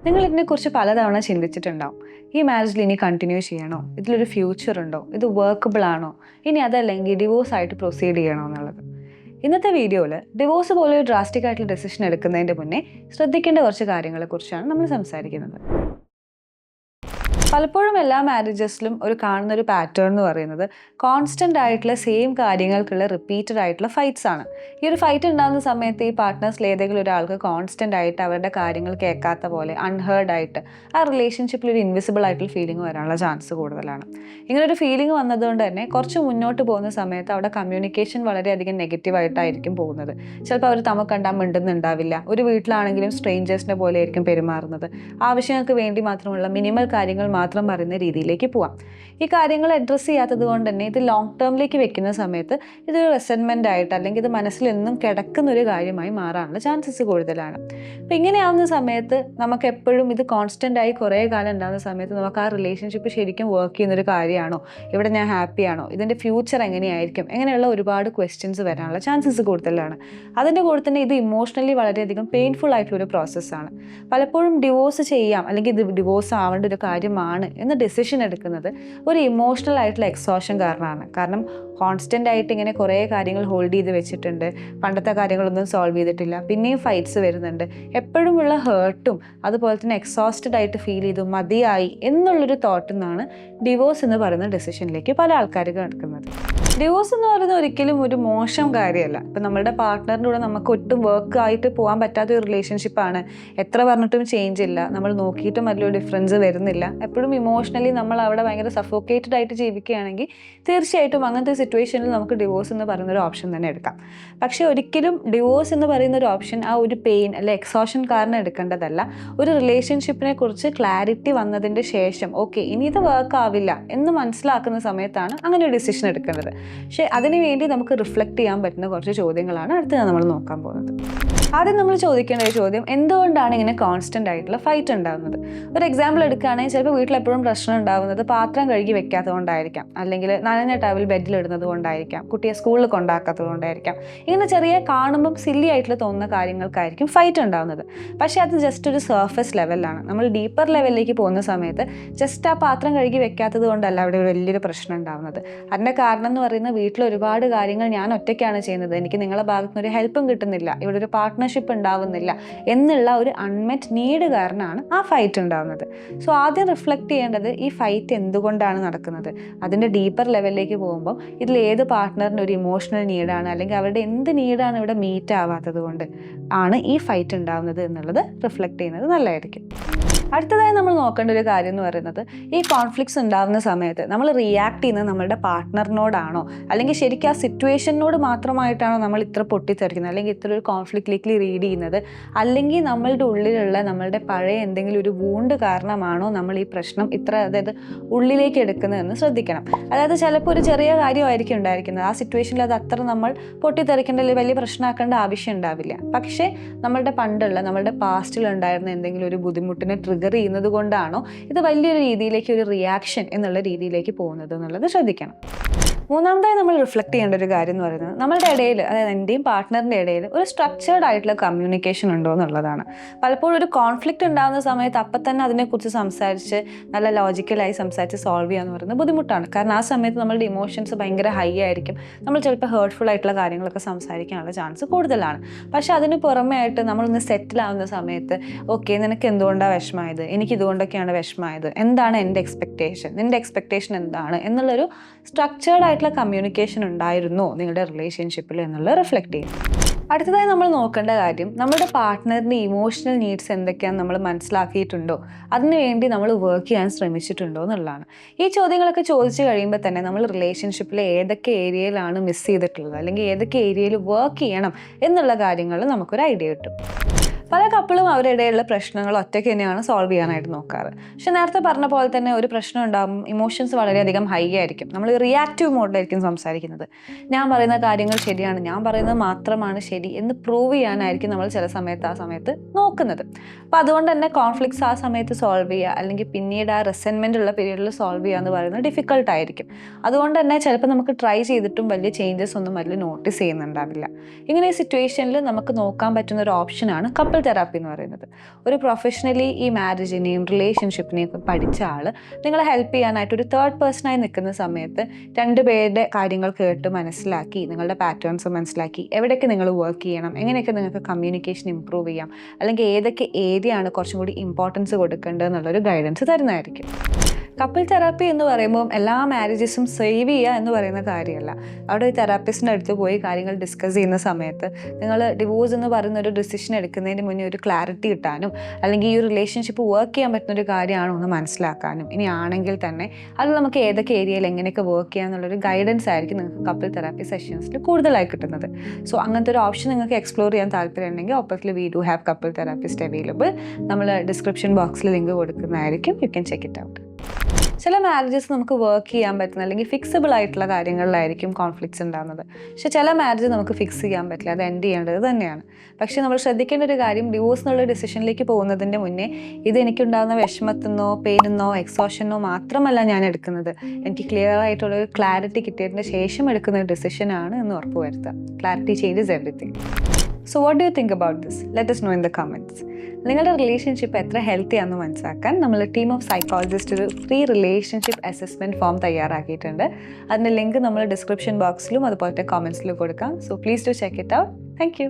നിങ്ങൾ ഇതിനെക്കുറിച്ച് പലതവണ ചിന്തിച്ചിട്ടുണ്ടാവും. ഈ മാരേജിൽ ഇനി കണ്ടിന്യൂ ചെയ്യണോ, ഇതിലൊരു ഫ്യൂച്ചർ ഉണ്ടോ, ഇത് വർക്കബിൾ ആണോ, ഇനി അതല്ലെങ്കിൽ ഡിവോഴ്സ് ആയിട്ട് പ്രൊസീഡ് ചെയ്യണോ എന്നുള്ളത്. ഇന്നത്തെ വീഡിയോയിൽ ഡിവോഴ്സ് പോലെ ഒരു ഡ്രാസ്റ്റിക് ആയിട്ടുള്ള ഡെസിഷൻ എടുക്കുന്നതിൻ്റെ മുന്നേ ശ്രദ്ധിക്കേണ്ട കുറച്ച് കാര്യങ്ങളെക്കുറിച്ചാണ് നമ്മൾ സംസാരിക്കുന്നത്. പലപ്പോഴും എല്ലാ മാരേജസിലും കാണുന്ന ഒരു പാറ്റേൺ എന്ന് പറയുന്നത് കോൺസ്റ്റൻ്റ് ആയിട്ടുള്ള സെയിം കാര്യങ്ങൾക്കുള്ള റിപ്പീറ്റഡ് ആയിട്ടുള്ള ഫൈറ്റ്സ് ആണ്. ഈ ഒരു ഫൈറ്റ് ഉണ്ടാകുന്ന സമയത്ത് ഈ പാർട്ട്നേഴ്സിൽ ഏതെങ്കിലും ഒരാൾക്ക് കോൺസ്റ്റൻ്റ് ആയിട്ട് അവരുടെ കാര്യങ്ങൾ കേൾക്കാത്ത പോലെ അൺഹേർഡ് ആയിട്ട് ആ റിലേഷൻഷിപ്പിൽ ഒരു ഇൻവിസിബിൾ ആയിട്ടുള്ള ഫീലിംഗ് വരാനുള്ള ചാൻസ് കൂടുതലാണ്. ഇങ്ങനൊരു ഫീലിംഗ് വന്നതുകൊണ്ട് തന്നെ കുറച്ച് മുന്നോട്ട് പോകുന്ന സമയത്ത് അവിടെ കമ്മ്യൂണിക്കേഷൻ വളരെയധികം നെഗറ്റീവായിട്ടായിരിക്കും പോകുന്നത്. ചിലപ്പോൾ അവർ തമ്മിൽ കണ്ടാൽ മിണ്ടുന്നുണ്ടാവില്ല. ഒരു വീട്ടിലാണെങ്കിലും സ്ട്രേഞ്ചേഴ്സിനെ പോലെ ആയിരിക്കും പെരുമാറുന്നത്. ആവശ്യങ്ങൾക്ക് വേണ്ടി മാത്രമുള്ള മിനിമൽ കാര്യങ്ങൾ മാത്രം പറയുന്ന രീതിയിലേക്ക് പോവാം. ഈ കാര്യങ്ങൾ അഡ്രസ്സ് ചെയ്യാത്തത് കൊണ്ട് തന്നെ ഇത് ലോങ് ടേമിലേക്ക് വെക്കുന്ന സമയത്ത് ഇതൊരു റെസെൻമെൻ്റ് ആയിട്ട് അല്ലെങ്കിൽ ഇത് മനസ്സിൽ എന്നും കിടക്കുന്ന ഒരു കാര്യമായി മാറാനുള്ള ചാൻസസ് കൂടുതലാണ്. അപ്പം ഇങ്ങനെയാവുന്ന സമയത്ത് നമുക്ക് എപ്പോഴും ഇത് കോൺസ്റ്റൻ്റ് ആയി കുറേ കാലം ഉണ്ടാകുന്ന സമയത്ത് നമുക്ക് ആ റിലേഷൻഷിപ്പ് ശരിക്കും വർക്ക് ചെയ്യുന്നൊരു കാര്യമാണോ, ഇവിടെ ഞാൻ ഹാപ്പിയാണോ, ഇതിൻ്റെ ഫ്യൂച്ചർ എങ്ങനെയായിരിക്കും, എങ്ങനെയുള്ള ഒരുപാട് ക്വസ്റ്റ്യൻസ് വരാനുള്ള ചാൻസസ് കൂടുതലാണ്. അതിൻ്റെ കൂടെ തന്നെ ഇത് ഇമോഷണലി വളരെയധികം പെയിൻഫുൾ ആയിട്ടുള്ളൊരു പ്രോസസ്സാണ്. പലപ്പോഴും ഡിവോഴ്സ് ചെയ്യാം അല്ലെങ്കിൽ ഇത് ഡിവോഴ്സ് ആവേണ്ട ഒരു കാര്യമാണ് എന്ന് ഡിസിഷൻ എടുക്കുന്നത് ഒരു ഇമോഷണൽ ആയിട്ടുള്ള എക്സോഷൻ കാരണമാണ്. കാരണം കോൺസ്റ്റൻ്റ് ആയിട്ട് ഇങ്ങനെ കുറേ കാര്യങ്ങൾ ഹോൾഡ് ചെയ്ത് വെച്ചിട്ടുണ്ട്, പണ്ടത്തെ കാര്യങ്ങളൊന്നും സോൾവ് ചെയ്തിട്ടില്ല, പിന്നെയും ഫൈറ്റ്സ് വരുന്നുണ്ട്, എപ്പോഴുമുള്ള ഹേർട്ടും അതുപോലെ തന്നെ എക്സോസ്റ്റഡ് ആയിട്ട് ഫീൽ ചെയ്തു മതിയായി എന്നുള്ളൊരു തോട്ടിൽ നിന്നാണ് ഡിവോഴ്സ് എന്ന് പറയുന്ന ഡെസിഷനിലേക്ക് പല ആൾക്കാർ കിടക്കുന്നത്. ഡിവോഴ്സ് എന്ന് പറയുന്നത് ഒരിക്കലും ഒരു മോശം കാര്യമല്ല. ഇപ്പം നമ്മുടെ പാർട്ട്ണറിൻ്റെ കൂടെ നമുക്ക് ഒട്ടും വർക്ക് ആയിട്ട് പോകാൻ പറ്റാത്ത ഒരു റിലേഷൻഷിപ്പാണ്, എത്ര പറഞ്ഞിട്ടും ചേഞ്ച് ഇല്ല, നമ്മൾ നോക്കിയിട്ടും വലിയൊരു ഡിഫറൻസ് വരുന്നില്ല, എപ്പോഴും ഇമോഷണലി നമ്മൾ അവിടെ ഭയങ്കര സഫോക്കേറ്റഡ് ആയിട്ട് ജീവിക്കുകയാണെങ്കിൽ തീർച്ചയായിട്ടും അങ്ങനത്തെ സിറ്റുവേഷനിൽ നമുക്ക് ഡിവോഴ്സ് എന്ന് പറയുന്ന ഒരു ഓപ്ഷൻ തന്നെ എടുക്കാം. പക്ഷേ ഒരിക്കലും ഡിവോഴ്സ് എന്ന് പറയുന്ന ഒരു ഓപ്ഷൻ ആ ഒരു പെയിൻ അല്ലെ എക്സോഷൻ കാരണം എടുക്കേണ്ടതല്ല. ഒരു റിലേഷൻഷിപ്പിനെ കുറിച്ച് ക്ലാരിറ്റി വന്നതിൻ്റെ ശേഷം ഓക്കെ ഇനി ഇത് വർക്ക് ആവില്ല എന്ന് മനസ്സിലാക്കുന്ന സമയത്താണ് അങ്ങനെ ഒരു ഡിസിഷൻ എടുക്കേണ്ടത്. പക്ഷേ അതിനുവേണ്ടി നമുക്ക് റിഫ്ലക്റ്റ് ചെയ്യാൻ പറ്റുന്ന കുറച്ച് ചോദ്യങ്ങളാണ് അടുത്ത് നമ്മൾ നോക്കാൻ പോകുന്നത്. ആദ്യം നമ്മൾ ചോദിക്കേണ്ട ഒരു ചോദ്യം, എന്തുകൊണ്ടാണ് ഇങ്ങനെ കോൺസ്റ്റൻ്റ് ആയിട്ടുള്ള ഫൈറ്റ് ഉണ്ടാകുന്നത്? ഒരു എക്സാമ്പിൾ എടുക്കുകയാണെങ്കിൽ ചിലപ്പോൾ വീട്ടിലെപ്പോഴും പ്രശ്നം ഉണ്ടാകുന്നത് പാത്രം കഴുകി വെക്കാത്തത് കൊണ്ടായിരിക്കാം, അല്ലെങ്കിൽ നനഞ്ഞ ടവൽ ബെഡിലിടുന്നത് കൊണ്ടായിരിക്കാം, കുട്ടിയെ സ്കൂളിൽ കൊണ്ടാക്കാത്തത് കൊണ്ടായിരിക്കാം. ഇങ്ങനെ ചെറിയ കാണുമ്പം സില്ലി ആയിട്ടുള്ള തോന്നുന്ന കാര്യങ്ങൾക്കായിരിക്കും ഫൈറ്റ് ഉണ്ടാകുന്നത്. പക്ഷേ അത് ജസ്റ്റ് ഒരു സർഫസ് ലെവലിലാണ്. നമ്മൾ ഡീപ്പർ ലെവലിലേക്ക് പോകുന്ന സമയത്ത് ജസ്റ്റ് ആ പാത്രം കഴുകി വെക്കാത്തത് കൊണ്ടല്ല അവിടെ ഒരു വലിയൊരു പ്രശ്നം ഉണ്ടാകുന്നത്. അതിൻ്റെ കാരണം എന്ന് പറയുന്നത് വീട്ടിൽ ഒരുപാട് കാര്യങ്ങൾ ഞാൻ ഒറ്റയ്ക്കാണ് ചെയ്യുന്നത്, എനിക്ക് നിങ്ങളുടെ ഭാഗത്തു നിന്ന് ഒരു ഹെൽപ്പും കിട്ടുന്നില്ല, ഇവിടെ ഒരു പാർട്ട്ണർഷിപ്പ് ഉണ്ടാവുന്നില്ല എന്നുള്ള ഒരു അൺമെറ്റ് നീഡ് കാരണമാണ് ആ ഫൈറ്റ് ഉണ്ടാകുന്നത്. സോ ആദ്യം റിഫ്ലക്റ്റ് ചെയ്യേണ്ടത് ഈ ഫൈറ്റ് എന്തുകൊണ്ടാണ് നടക്കുന്നത്. അതിൻ്റെ ഡീപ്പർ ലെവലിലേക്ക് പോകുമ്പോൾ ഇതിൽ ഏത് പാർട്ട്ണറിൻ്റെ ഒരു ഇമോഷണൽ നീഡാണ് അല്ലെങ്കിൽ അവരുടെ എന്ത് നീഡാണ് ഇവിടെ മീറ്റ് ആവാത്തത് കൊണ്ട് ആണ് ഈ ഫൈറ്റ് ഉണ്ടാകുന്നത് എന്നുള്ളത് റിഫ്ലക്റ്റ് ചെയ്യുന്നത് നല്ലതായിരിക്കും. അടുത്തതായി നമ്മൾ നോക്കേണ്ട ഒരു കാര്യം എന്ന് പറയുന്നത് ഈ കോൺഫ്ലിക്ട്സ് ഉണ്ടാകുന്ന സമയത്ത് നമ്മൾ റിയാക്ട് ചെയ്യുന്നത് നമ്മളുടെ പാർട്ട്ണറിനോടാണോ അല്ലെങ്കിൽ ശരിക്കും ആ സിറ്റുവേഷനോട് മാത്രമായിട്ടാണോ നമ്മൾ ഇത്ര പൊട്ടിത്തെറിക്കുന്നത് അല്ലെങ്കിൽ ഇത്ര ഒരു കോൺഫ്ലിക്റ്റിലേക്ക് റീഡ് ചെയ്യുന്നത്, അല്ലെങ്കിൽ നമ്മളുടെ ഉള്ളിലുള്ള നമ്മളുടെ പഴയ എന്തെങ്കിലും ഒരു വൂണ്ട് കാരണമാണോ നമ്മൾ ഈ പ്രശ്നം ഇത്ര ഉള്ളിലേക്ക് എടുക്കുന്നതെന്ന് ശ്രദ്ധിക്കണം. അതായത് ചിലപ്പോൾ ഒരു ചെറിയ കാര്യമായിരിക്കും ഉണ്ടായിരിക്കുന്നത്, ആ സിറ്റുവേഷനിൽ അത് അത്ര നമ്മൾ പൊട്ടിത്തെറിക്കേണ്ട അല്ലെങ്കിൽ വലിയ പ്രശ്നമാക്കേണ്ട ആവശ്യം ഉണ്ടാവില്ല. പക്ഷേ നമ്മളുടെ പണ്ടുള്ള നമ്മളുടെ പാസ്റ്റിലുണ്ടായിരുന്ന എന്തെങ്കിലും ഒരു ബുദ്ധിമുട്ടിനെ ട്രിഗർ ചെയ്യുന്നത് കൊണ്ടാണോ ഇത് വലിയൊരു രീതിയിലേക്ക് ഒരു റിയാക്ഷൻ എന്നുള്ള രീതിയിലേക്ക് പോകുന്നത് എന്നുള്ളത് ശ്രദ്ധിക്കണം. മൂന്നാമതായി നമ്മൾ റിഫ്ലക്റ്റ് ചെയ്യേണ്ട ഒരു കാര്യം എന്ന് പറയുന്നത് നമ്മളുടെ ഇടയിൽ, അതായത് എൻ്റെയും പാർട്ട്ണറിൻ്റെ ഇടയിൽ ഒരു സ്ട്രക്ചേർഡ് ആയിട്ടുള്ള കമ്മ്യൂണിക്കേഷൻ ഉണ്ടോ എന്നുള്ളതാണ്. പലപ്പോഴും ഒരു കോൺഫ്ലിക്റ്റ് ഉണ്ടാകുന്ന സമയത്ത് അപ്പം തന്നെ അതിനെക്കുറിച്ച് സംസാരിച്ച് നല്ല ലോജിക്കലായി സംസാരിച്ച് സോൾവ് ചെയ്യുക എന്ന് പറയുന്നത് ബുദ്ധിമുട്ടാണ്. കാരണം ആ സമയത്ത് നമ്മളുടെ ഇമോഷൻസ് ഭയങ്കര ഹൈ ആയിരിക്കും, നമ്മൾ ചിലപ്പോൾ ഹേർട്ട്ഫുൾ ആയിട്ടുള്ള കാര്യങ്ങളൊക്കെ സംസാരിക്കാനുള്ള ചാൻസ് കൂടുതലാണ്. പക്ഷേ അതിന് പുറമേ ആയിട്ട് നമ്മളൊന്ന് സെറ്റിൽ ആവുന്ന സമയത്ത് ഓക്കെ നിനക്ക് എന്തുകൊണ്ടാണ് വിഷമമായത്, എനിക്കിതുകൊണ്ടൊക്കെയാണ് വിഷമമായത്, എന്താണ് എൻ്റെ എക്സ്പെക്റ്റേഷൻ, നിൻ്റെ എക്സ്പെക്റ്റേഷൻ എന്താണ് എന്നുള്ളൊരു സ്ട്രക്ചേർഡ് ആയിട്ടുള്ള കമ്മ്യൂണിക്കേഷൻ ഉണ്ടായിരുന്നോ നിങ്ങളുടെ റിലേഷൻഷിപ്പിൽ എന്നുള്ളത് റിഫ്ലക്റ്റ് ചെയ്യും. അടുത്തതായി നമ്മൾ നോക്കേണ്ട കാര്യം നമ്മുടെ പാർട്ട്ണറിൻ്റെ ഇമോഷണൽ നീഡ്സ് എന്തൊക്കെയാണെന്ന് നമ്മൾ മനസ്സിലാക്കിയിട്ടുണ്ടോ, അതിനുവേണ്ടി നമ്മൾ വർക്ക് ചെയ്യാൻ ശ്രമിച്ചിട്ടുണ്ടോ എന്നുള്ളതാണ്. ഈ ചോദ്യങ്ങളൊക്കെ ചോദിച്ചു കഴിയുമ്പോൾ തന്നെ നമ്മൾ റിലേഷൻഷിപ്പിലെ ഏതൊക്കെ ഏരിയയിലാണ് മിസ് ചെയ്തിട്ടുള്ളത് അല്ലെങ്കിൽ ഏതൊക്കെ ഏരിയയിൽ വർക്ക് ചെയ്യണം എന്നുള്ള കാര്യങ്ങൾ നമുക്കൊരു ഐഡിയ കിട്ടും. പല കപ്പിളും അവരുടെ ഇടയിലുള്ള പ്രശ്നങ്ങൾ ഒറ്റയ്ക്ക് തന്നെയാണ് സോൾവ് ചെയ്യാനായിട്ട് നോക്കാറ്. പക്ഷെ നേരത്തെ പറഞ്ഞ പോലെ തന്നെ ഒരു പ്രശ്നം ഉണ്ടാകും, ഇമോഷൻസ് വളരെയധികം ഹൈ ആയിരിക്കും, നമ്മൾ റിയാക്റ്റീവ് മോഡിലായിരിക്കും സംസാരിക്കുന്നത്. ഞാൻ പറയുന്ന കാര്യങ്ങൾ ശരിയാണ്, ഞാൻ പറയുന്നത് മാത്രമാണ് ശരി എന്ന് പ്രൂവ് ചെയ്യാനായിരിക്കും നമ്മൾ ചില സമയത്ത് ആ സമയത്ത് നോക്കുന്നത്. അപ്പോൾ അതുകൊണ്ട് തന്നെ കോൺഫ്ലിക്ട്സ് ആ സമയത്ത് സോൾവ് ചെയ്യുക അല്ലെങ്കിൽ പിന്നീട് ആ റെസെൻമെൻ്റ് ഉള്ള പീരീഡിൽ സോൾവ് ചെയ്യുക എന്ന് പറയുന്നത് ഡിഫിക്കൾട്ടായിരിക്കും. അതുകൊണ്ട് തന്നെ ചിലപ്പോൾ നമുക്ക് ട്രൈ ചെയ്തിട്ടും വലിയ ചേഞ്ചസ് ഒന്നും വലിയ നോട്ടീസ് ചെയ്യുന്നുണ്ടാവില്ല. ഇങ്ങനെ ഈ സിറ്റുവേഷനിൽ നമുക്ക് നോക്കാൻ പറ്റുന്ന ഒരു ഓപ്ഷനാണ് കപ്പിൾ കപ്പിൾ തെറാപ്പി എന്ന് പറയുന്നത്. ഒരു പ്രൊഫഷണലി ഈ മാരേജിനെയും റിലേഷൻഷിപ്പിനെയും ഒക്കെ പഠിച്ച ആൾ നിങ്ങളെ ഹെൽപ്പ് ചെയ്യാനായിട്ട് ഒരു തേർഡ് പേഴ്സണായി നിൽക്കുന്ന സമയത്ത് രണ്ടുപേരുടെ കാര്യങ്ങൾ കേട്ട് മനസ്സിലാക്കി, നിങ്ങളുടെ പാറ്റേൺസ് മനസ്സിലാക്കി, എവിടെയൊക്കെ നിങ്ങൾ വർക്ക് ചെയ്യണം, എങ്ങനെയൊക്കെ നിങ്ങൾക്ക് കമ്മ്യൂണിക്കേഷൻ ഇമ്പ്രൂവ് ചെയ്യാം, അല്ലെങ്കിൽ ഏതൊക്കെ ഏരിയയാണ് കുറച്ചും കൂടി ഇമ്പോർട്ടൻസ് കൊടുക്കേണ്ടത് എന്നുള്ളൊരു ഗൈഡൻസ് തരുന്നതായിരിക്കും. കപ്പിൾ തെറാപ്പി എന്ന് പറയുമ്പോൾ എല്ലാ മാരേജസും സേവ് ചെയ്യുക എന്ന് പറയുന്ന കാര്യമല്ല. അവിടെ ഒരു തെറാപ്പിസ്റ്റിൻ്റെ അടുത്ത് പോയി കാര്യങ്ങൾ ഡിസ്കസ് ചെയ്യുന്ന സമയത്ത് നിങ്ങൾ ഡിവോഴ്സ് എന്ന് പറയുന്ന ഒരു ഡിസിഷൻ എടുക്കുന്നതിന് മുന്നേ ഒരു ക്ലാരിറ്റി കിട്ടാനും, അല്ലെങ്കിൽ ഈ ഒരു റിലേഷൻഷിപ്പ് വർക്ക് ചെയ്യാൻ പറ്റുന്ന ഒരു കാര്യമാണോ എന്ന് മനസ്സിലാക്കാനും, ഇനി ആണെങ്കിൽ തന്നെ അത് നമുക്ക് ഏതൊക്കെ ഏരിയയിൽ എങ്ങനെയൊക്കെ വർക്ക് ചെയ്യാം എന്നുള്ളൊരു ഗൈഡൻസ് ആയിരിക്കും നിങ്ങൾക്ക് കപ്പിൾ തെറാപ്പി സെഷൻസിൽ കൂടുതലായി കിട്ടുന്നത്. സോ അങ്ങനത്തെ ഒരു ഓപ്ഷൻ നിങ്ങൾക്ക് എക്സ്പ്ലോർ ചെയ്യാൻ താല്പര്യമുണ്ടെങ്കിൽ ഒപ്പത്തിൽ we do have couple therapist available. നമ്മൾ ഡിസ്ക്രിപ്ഷൻ ബോക്സിൽ ലിങ്ക് കൊടുക്കുന്നതായിരിക്കും. You can check it out. ചില മാരേജസ് നമുക്ക് വർക്ക് ചെയ്യാൻ പറ്റുന്ന അല്ലെങ്കിൽ ഫിക്സബിൾ ആയിട്ടുള്ള കാര്യങ്ങളിലായിരിക്കും കോൺഫ്ലിക്ട്സ് ഉണ്ടാകുന്നത്. പക്ഷേ ചില മാരേജ് നമുക്ക് ഫിക്സ് ചെയ്യാൻ പറ്റില്ല, അത് എൻഡ് ചെയ്യേണ്ടത് തന്നെയാണ്. പക്ഷേ നമ്മൾ ശ്രദ്ധിക്കേണ്ട ഒരു കാര്യം, ഡിവോഴ്സ് എന്നുള്ള ഡിസിഷനിലേക്ക് പോകുന്നതിൻ്റെ മുന്നേ ഇത് എനിക്കുണ്ടാകുന്ന വിഷമത്തിനോ പെയിനെന്നോ എക്സോഷനോ മാത്രമല്ല ഞാൻ എടുക്കുന്നത്, എനിക്ക് ക്ലിയർ ആയിട്ടുള്ളൊരു ക്ലാരിറ്റി കിട്ടിയതിന് ശേഷം എടുക്കുന്ന ഒരു ഡിസിഷനാണ് എന്ന് ഉറപ്പുവരുത്തുക. Clarity changes everything. So what do you think about this? ലെറ്റ് us know in the comments. നിങ്ങളുടെ റിലേഷൻഷിപ്പ് എത്ര ഹെൽത്തി ആണെന്ന് മനസ്സിലാക്കാൻ നമ്മൾ ടീം ഓഫ് സൈക്കോളജിസ്റ്റ് ഒരു ഫ്രീ റിലേഷൻഷിപ്പ് അസസ്മെൻറ്റ് ഫോം തയ്യാറാക്കിയിട്ടുണ്ട്. അതിൻ്റെ ലിങ്ക് നമ്മൾ ഡിസ്ക്രിപ്ഷൻ ബോക്സിലും അതുപോലത്തെ കമൻസിലും കൊടുക്കാം. So please to check it out. Thank U.